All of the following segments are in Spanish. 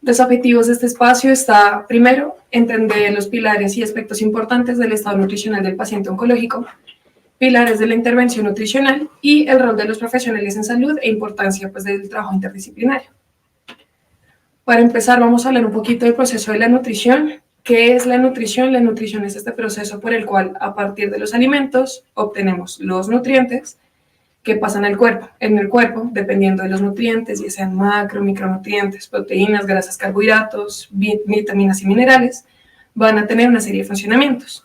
Los objetivos de este espacio está, primero, entender los pilares y aspectos importantes del estado nutricional del paciente oncológico, pilares de la intervención nutricional y el rol de los profesionales en salud e importancia pues, del trabajo interdisciplinario. Para empezar, vamos a hablar un poquito del proceso de la nutrición. ¿Qué es la nutrición? La nutrición es este proceso por el cual, a partir de los alimentos, obtenemos los nutrientes que pasan al cuerpo. En el cuerpo, dependiendo de los nutrientes, ya sean macro, micronutrientes, proteínas, grasas, carbohidratos, vitaminas y minerales, van a tener una serie de funcionamientos.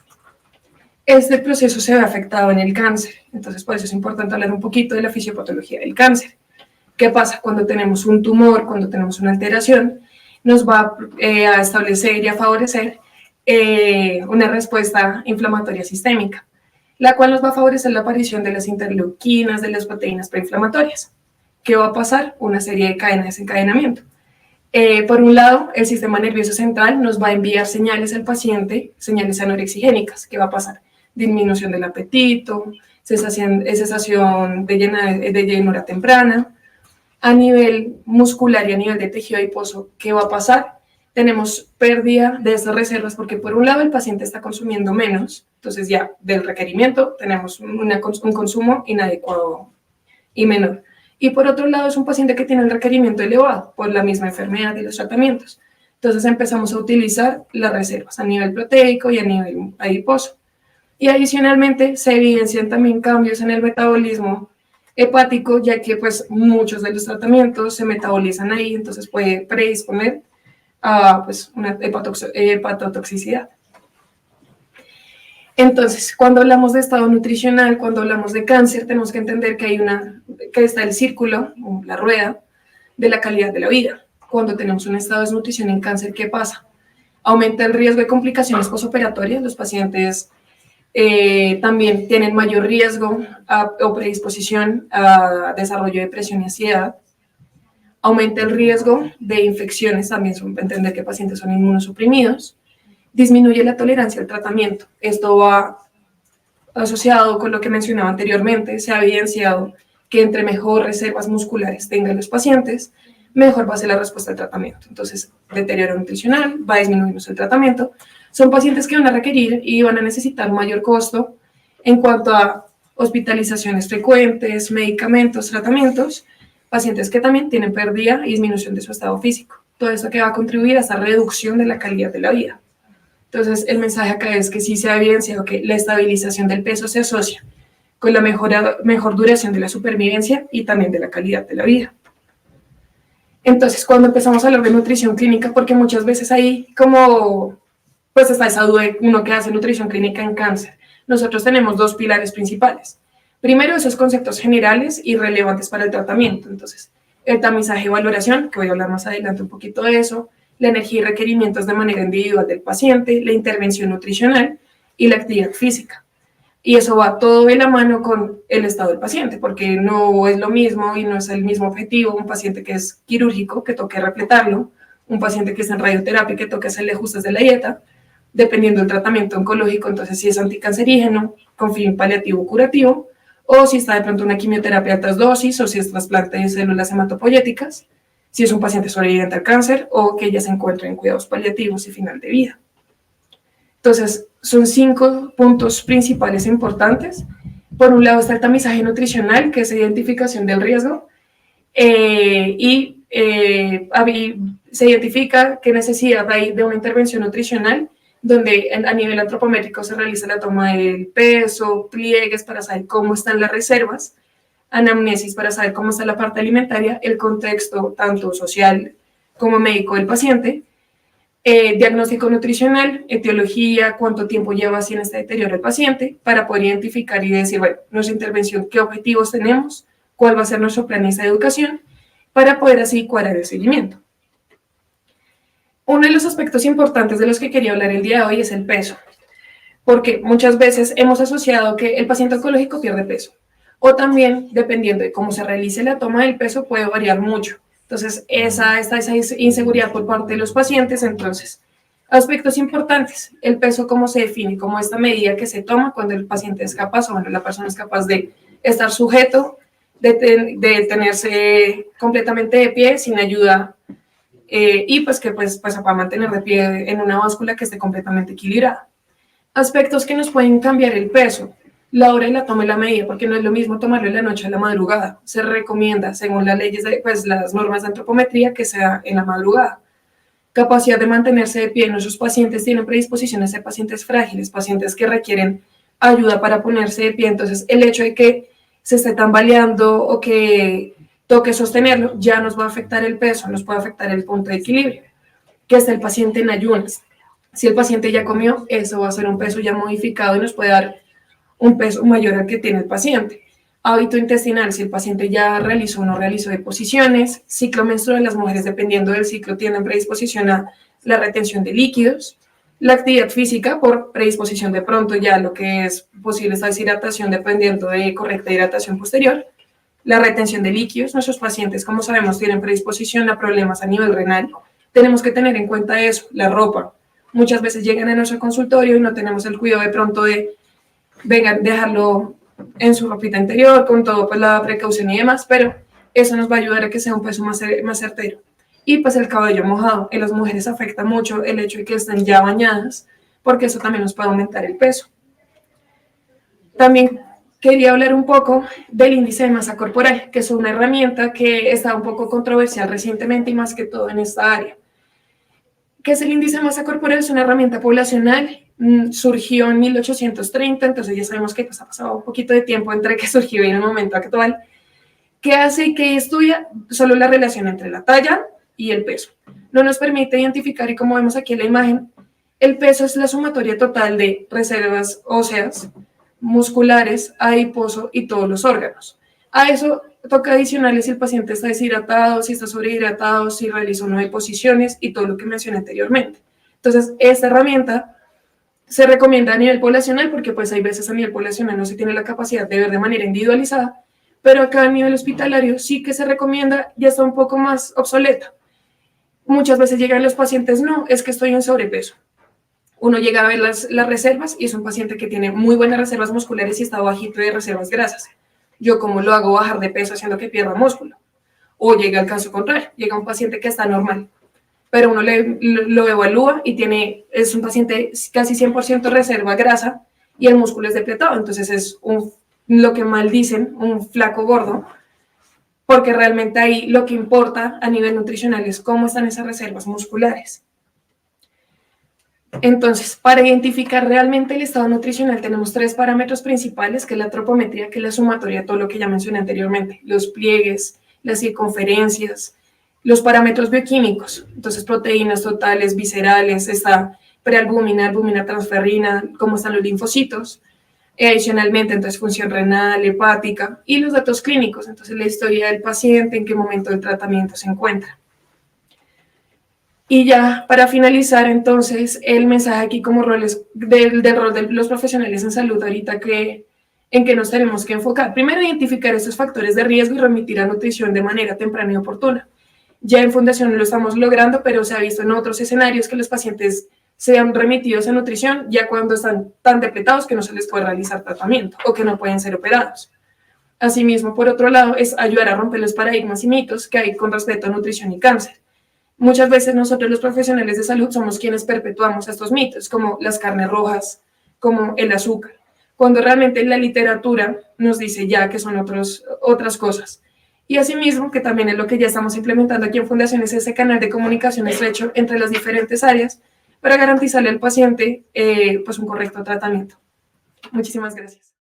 Este proceso se ve afectado en el cáncer, entonces por eso es importante hablar un poquito de la fisiopatología del cáncer. ¿Qué pasa? Cuando tenemos un tumor, cuando tenemos una alteración, nos va a establecer y a favorecer una respuesta inflamatoria sistémica, la cual nos va a favorecer la aparición de las interleuquinas, de las proteínas preinflamatorias. ¿Qué va a pasar? Una serie de cadenas de desencadenamiento. Por un lado, el sistema nervioso central nos va a enviar señales al paciente, señales anorexigénicas. ¿Qué va a pasar? Disminución del apetito, cesación de llenura temprana. A nivel muscular y a nivel de tejido adiposo, ¿qué va a pasar? Tenemos pérdida de estas reservas porque por un lado el paciente está consumiendo menos, entonces ya del requerimiento tenemos un consumo inadecuado y menor. Y por otro lado es un paciente que tiene un requerimiento elevado por la misma enfermedad y los tratamientos. Entonces empezamos a utilizar las reservas a nivel proteico y a nivel adiposo. Y adicionalmente se evidencian también cambios en el metabolismo hepático, ya que pues muchos de los tratamientos se metabolizan ahí, entonces puede predisponer a pues, una hepatotoxicidad. Entonces, cuando hablamos de estado nutricional, cuando hablamos de cáncer, tenemos que entender que está el círculo, la rueda, de la calidad de la vida. Cuando tenemos un estado de desnutrición en cáncer, ¿qué pasa? Aumenta el riesgo de complicaciones posoperatorias, los pacientes también tienen mayor riesgo o predisposición a desarrollo de depresión y ansiedad. Aumenta el riesgo de infecciones, también entender que pacientes son inmunosuprimidos. Disminuye la tolerancia al tratamiento. Esto va asociado con lo que mencionaba anteriormente. Se ha evidenciado que entre mejor reservas musculares tengan los pacientes, mejor va a ser la respuesta al tratamiento. Entonces, deterioro nutricional, va a disminuirnos el tratamiento. Son pacientes que van a requerir y van a necesitar mayor costo en cuanto a hospitalizaciones frecuentes, medicamentos, tratamientos, pacientes que también tienen pérdida y disminución de su estado físico. Todo esto que va a contribuir a esa reducción de la calidad de la vida. Entonces, el mensaje acá es que sí se ha evidenciado que la estabilización del peso se asocia con la mejor duración de la supervivencia y también de la calidad de la vida. Entonces, cuando empezamos a hablar de nutrición clínica, porque muchas veces ahí pues está esa duda de uno que hace nutrición clínica en cáncer. Nosotros tenemos dos pilares principales. Primero, esos conceptos generales y relevantes para el tratamiento. Entonces, el tamizaje y valoración, que voy a hablar más adelante un poquito de eso, la energía y requerimientos de manera individual del paciente, la intervención nutricional y la actividad física. Y eso va todo de la mano con el estado del paciente, porque no es lo mismo y no es el mismo objetivo un paciente que es quirúrgico, que toque repletarlo, un paciente que está en radioterapia, que toque hacerle ajustes de la dieta, dependiendo del tratamiento oncológico, entonces si es anticancerígeno, con fin paliativo o curativo, o si está de pronto una quimioterapia a altas dosis, o si es trasplante de células hematopoyéticas, si es un paciente sobreviviente al cáncer, o que ya se encuentra en cuidados paliativos y final de vida. Entonces, son 5 puntos principales importantes. Por un lado está el tamizaje nutricional, que es la identificación del riesgo, se identifica qué necesidad hay de una intervención nutricional, donde a nivel antropométrico se realiza la toma del peso, pliegues para saber cómo están las reservas, anamnesis para saber cómo está la parte alimentaria, el contexto tanto social como médico del paciente, diagnóstico nutricional, etiología, cuánto tiempo lleva así en este deterioro el paciente, para poder identificar y decir, bueno, nuestra intervención, qué objetivos tenemos, cuál va a ser nuestro plan de educación, para poder así cuadrar el seguimiento. Uno de los aspectos importantes de los que quería hablar el día de hoy es el peso, porque muchas veces hemos asociado que el paciente oncológico pierde peso, o también, dependiendo de cómo se realice la toma del peso, puede variar mucho. Entonces, esa inseguridad por parte de los pacientes. Entonces, aspectos importantes, el peso, cómo se define, como esta medida que se toma cuando el paciente es capaz, o bueno, la persona es capaz de estar sujeto, de tenerse completamente de pie, sin ayuda y pues que pues se pueda mantener de pie en una báscula que esté completamente equilibrada. Aspectos que nos pueden cambiar el peso: la hora y la toma y la medida, porque no es lo mismo tomarlo en la noche a la madrugada. Se recomienda, según las leyes, pues las normas de antropometría, que sea en la madrugada. Capacidad de mantenerse de pie. Nuestros pacientes tienen predisposiciones de pacientes frágiles, pacientes que requieren ayuda para ponerse de pie. Entonces, el hecho de que se esté tambaleando o que toque sostenerlo ya nos va a afectar el peso, nos puede afectar el punto de equilibrio. Que esté el paciente en ayunas. Si el paciente ya comió, eso va a ser un peso ya modificado y nos puede dar un peso mayor al que tiene el paciente. Hábito intestinal: si el paciente ya realizó o no realizó deposiciones. Ciclo menstrual: las mujeres, dependiendo del ciclo, tienen predisposición a la retención de líquidos. La actividad física, por predisposición de pronto ya lo que es posible esta deshidratación dependiendo de correcta hidratación posterior. La retención de líquidos: nuestros pacientes, como sabemos, tienen predisposición a problemas a nivel renal. Tenemos que tener en cuenta eso. La ropa: muchas veces llegan a nuestro consultorio y no tenemos el cuidado de pronto de dejarlo en su ropita interior, con todo pues la precaución y demás, pero eso nos va a ayudar a que sea un peso más certero. Y pues el cabello mojado: en las mujeres afecta mucho el hecho de que estén ya bañadas, porque eso también nos puede aumentar el peso. También quería hablar un poco del índice de masa corporal, que es una herramienta que está un poco controversial recientemente y más que todo en esta área. ¿Qué es el índice de masa corporal? Es una herramienta poblacional, surgió en 1830, entonces ya sabemos que pues, ha pasado un poquito de tiempo entre que surgió y el momento actual, que hace y que estudia solo la relación entre la talla y el peso. No nos permite identificar, y como vemos aquí en la imagen, el peso es la sumatoria total de reservas óseas, musculares, adiposo y todos los órganos. A eso toca adicionarle si el paciente está deshidratado, si está sobrehidratado, si realizó no deposiciones y todo lo que mencioné anteriormente. Entonces, esta herramienta se recomienda a nivel poblacional porque pues hay veces a nivel poblacional no se tiene la capacidad de ver de manera individualizada, pero acá a nivel hospitalario sí que se recomienda, ya está un poco más obsoleta. Muchas veces llegan los pacientes: no, es que estoy en sobrepeso. Uno llega a ver las reservas y es un paciente que tiene muy buenas reservas musculares y está bajito de reservas grasas. Yo, ¿cómo lo hago bajar de peso haciendo que pierda músculo? O llega al caso contrario, llega un paciente que está normal, pero uno lo evalúa y es un paciente casi 100% reserva grasa y el músculo es depletado. Entonces es lo que mal dicen, un flaco gordo, porque realmente ahí lo que importa a nivel nutricional es cómo están esas reservas musculares. Entonces, para identificar realmente el estado nutricional tenemos 3 parámetros principales, que es la antropometría, que es la sumatoria de todo lo que ya mencioné anteriormente: los pliegues, las circunferencias, los parámetros bioquímicos, entonces proteínas totales, viscerales, está prealbúmina, albúmina transferrina, cómo están los linfocitos, adicionalmente entonces función renal, hepática y los datos clínicos, entonces la historia del paciente, en qué momento del tratamiento se encuentra. Y ya para finalizar, entonces, el mensaje aquí como roles del rol de los profesionales en salud ahorita, en que nos tenemos que enfocar. Primero, identificar estos factores de riesgo y remitir a nutrición de manera temprana y oportuna. Ya en Fundación lo estamos logrando, pero se ha visto en otros escenarios que los pacientes sean remitidos a nutrición ya cuando están tan depletados que no se les puede realizar tratamiento o que no pueden ser operados. Asimismo, por otro lado, es ayudar a romper los paradigmas y mitos que hay con respecto a nutrición y cáncer. Muchas veces nosotros los profesionales de salud somos quienes perpetuamos estos mitos, como las carnes rojas, como el azúcar, cuando realmente la literatura nos dice ya que son otras cosas. Y asimismo, que también es lo que ya estamos implementando aquí en Fundación, es ese canal de comunicación estrecho entre las diferentes áreas para garantizarle al paciente pues un correcto tratamiento. Muchísimas gracias.